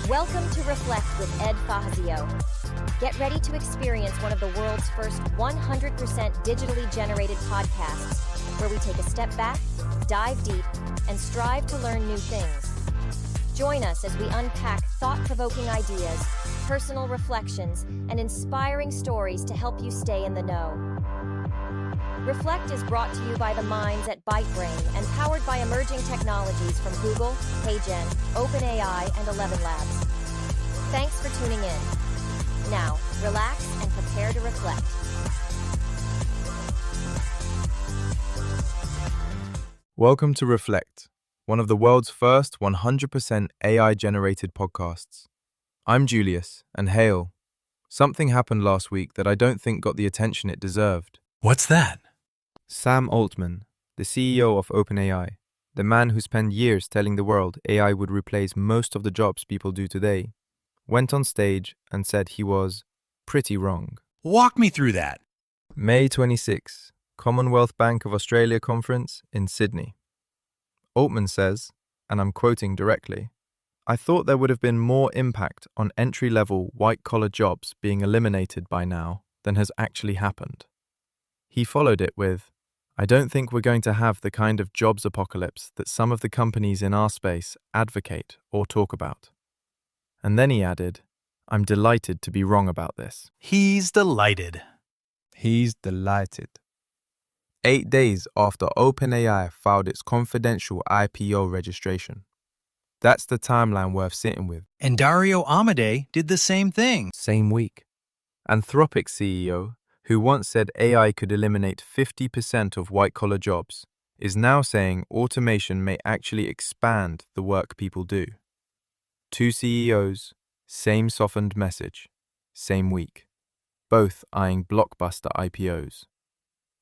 Welcome to Reflect with Ed Fassio. Get ready to experience one of the world's first 100% digitally generated podcasts, where we take a step back, dive deep, and strive to learn new things. Join us as we unpack thought-provoking ideas, personal reflections, and inspiring stories to help you stay in the know. Reflect is brought to you by the minds at ByteBrain and powered by emerging technologies from Google, HeyGen, OpenAI, and 11 Labs. Thanks for tuning in. Now, relax and prepare to reflect. Welcome to Reflect, one of the world's first 100% AI-generated podcasts. I'm Julius and Hale. Something happened last week that I don't think got the attention it deserved. What's that? Sam Altman, the CEO of OpenAI, the man who spent years telling the world AI would replace most of the jobs people do today, went on stage and said he was pretty wrong. Walk me through that. May 26, Commonwealth Bank of Australia Conference in Sydney. Altman says, and I'm quoting directly, "I thought there would have been more impact on entry-level white-collar jobs being eliminated by now than has actually happened." He followed it with, "I don't think we're going to have the kind of jobs apocalypse that some of the companies in our space advocate or talk about." And then he added, "I'm delighted to be wrong about this." He's delighted. He's delighted. 8 days after OpenAI filed its confidential IPO registration. That's the timeline worth sitting with. And Dario Amodei did the same thing. Same week. Anthropic CEO, who once said AI could eliminate 50% of white-collar jobs, is now saying automation may actually expand the work people do. Two CEOs, same softened message, same week. Both eyeing blockbuster IPOs.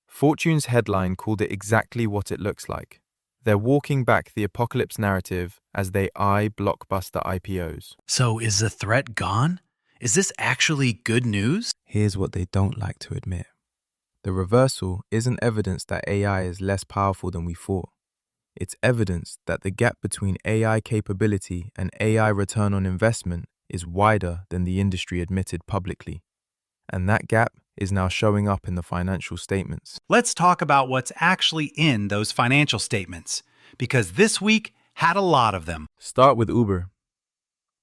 Fortune's headline called it exactly what it looks like. They're walking back the apocalypse narrative as they eye blockbuster IPOs. So is the threat gone? Is this actually good news? Here's what they don't like to admit. The reversal isn't evidence that AI is less powerful than we thought. It's evidence that the gap between AI capability and AI return on investment is wider than the industry admitted publicly. And that gap is now showing up in the financial statements. Let's talk about what's actually in those financial statements, because this week had a lot of them. Start with Uber.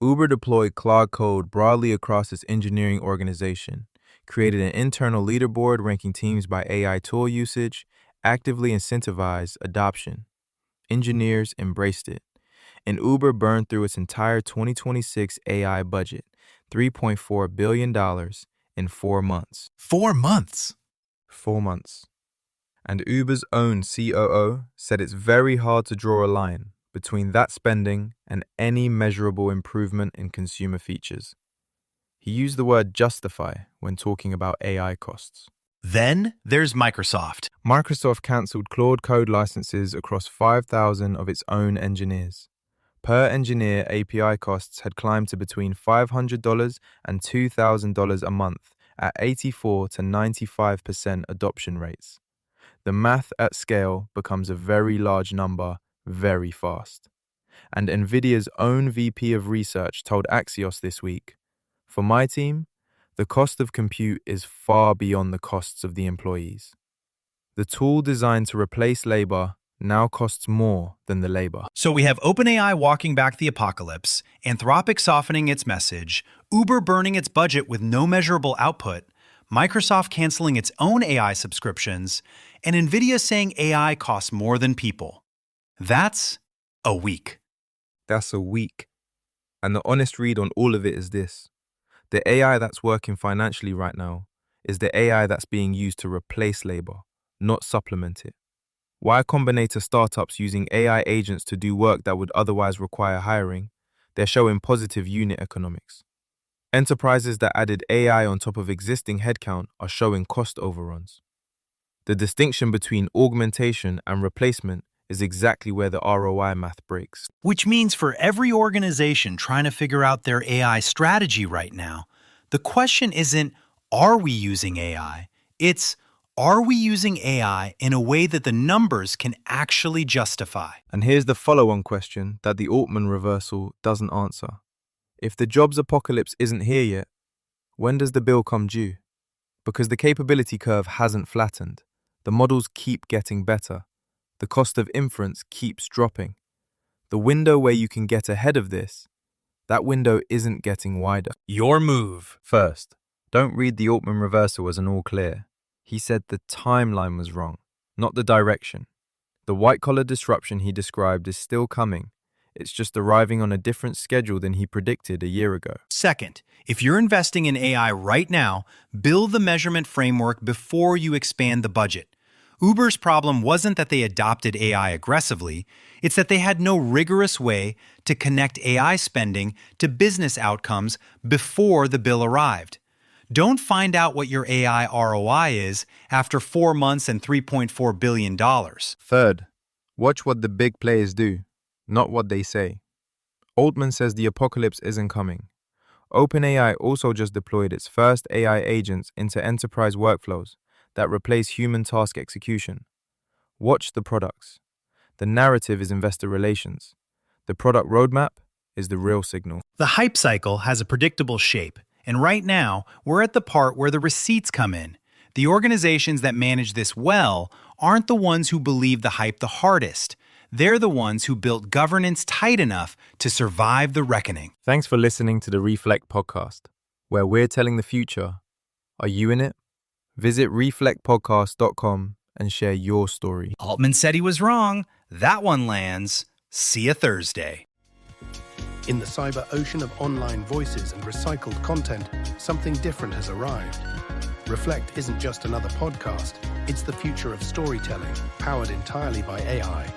Uber deployed Claude Code broadly across its engineering organization, created an internal leaderboard ranking teams by AI tool usage, actively incentivized adoption. Engineers embraced it, and Uber burned through its entire 2026 AI budget, $3.4 billion, in 4 months. 4 months? 4 months. And Uber's own COO said it's very hard to draw a line between that spending and any measurable improvement in consumer features. He used the word justify when talking about AI costs. Then there's Microsoft. Microsoft cancelled Claude Code licenses across 5,000 of its own engineers. Per engineer, API costs had climbed to between $500 and $2,000 a month at 84 to 95% adoption rates. The math at scale becomes a very large number very fast. And NVIDIA's own VP of Research told Axios this week, "For my team, the cost of compute is far beyond the costs of the employees. The tool designed to replace labor now costs more than the labor." So we have OpenAI walking back the apocalypse, Anthropic softening its message, Uber burning its budget with no measurable output, Microsoft canceling its own AI subscriptions, and NVIDIA saying AI costs more than people. That's a week. That's a week. And the honest read on all of it is this. The AI that's working financially right now is the AI that's being used to replace labor, not supplement it. Y Combinator startups using AI agents to do work that would otherwise require hiring, they're showing positive unit economics. Enterprises that added AI on top of existing headcount are showing cost overruns. The distinction between augmentation and replacement is exactly where the ROI math breaks. Which means for every organization trying to figure out their AI strategy right now, the question isn't, are we using AI? It's, are we using AI in a way that the numbers can actually justify? And here's the follow-on question that the Altman reversal doesn't answer. If the jobs apocalypse isn't here yet, when does the bill come due? Because the capability curve hasn't flattened. The models keep getting better. The cost of inference keeps dropping. The window where you can get ahead of this, that window isn't getting wider. Your move. First, don't read the Altman reversal as an all clear. He said the timeline was wrong, not the direction. The white-collar disruption he described is still coming. It's just arriving on a different schedule than he predicted a year ago. Second, if you're investing in AI right now, build the measurement framework before you expand the budget. Uber's problem wasn't that they adopted AI aggressively, it's that they had no rigorous way to connect AI spending to business outcomes before the bill arrived. Don't find out what your AI ROI is after 4 months and $3.4 billion. Third, watch what the big players do, not what they say. Altman says the apocalypse isn't coming. OpenAI also just deployed its first AI agents into enterprise workflows that replace human task execution. Watch the products. The narrative is investor relations. The product roadmap is the real signal. The hype cycle has a predictable shape, and right now, we're at the part where the receipts come in. The organizations that manage this well aren't the ones who believe the hype the hardest. They're the ones who built governance tight enough to survive the reckoning. Thanks for listening to the Reflect podcast, where we're telling the future. Are you in it? Visit reflectpodcast.com and share your story. Altman said he was wrong. That one lands. See you Thursday. In the cyber ocean of online voices and recycled content, something different has arrived. Reflect isn't just another podcast, it's the future of storytelling, powered entirely by AI.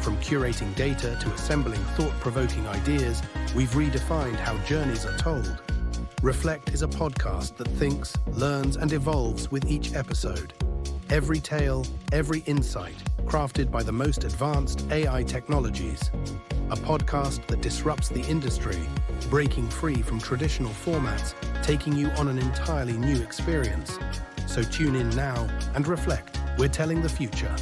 From curating data to assembling thought-provoking ideas, we've redefined how journeys are told. Reflect is a podcast that thinks, learns, and evolves with each episode. Every tale, every insight, crafted by the most advanced AI technologies. A podcast that disrupts the industry, breaking free from traditional formats, taking you on an entirely new experience. So tune in now and reflect. We're telling the future.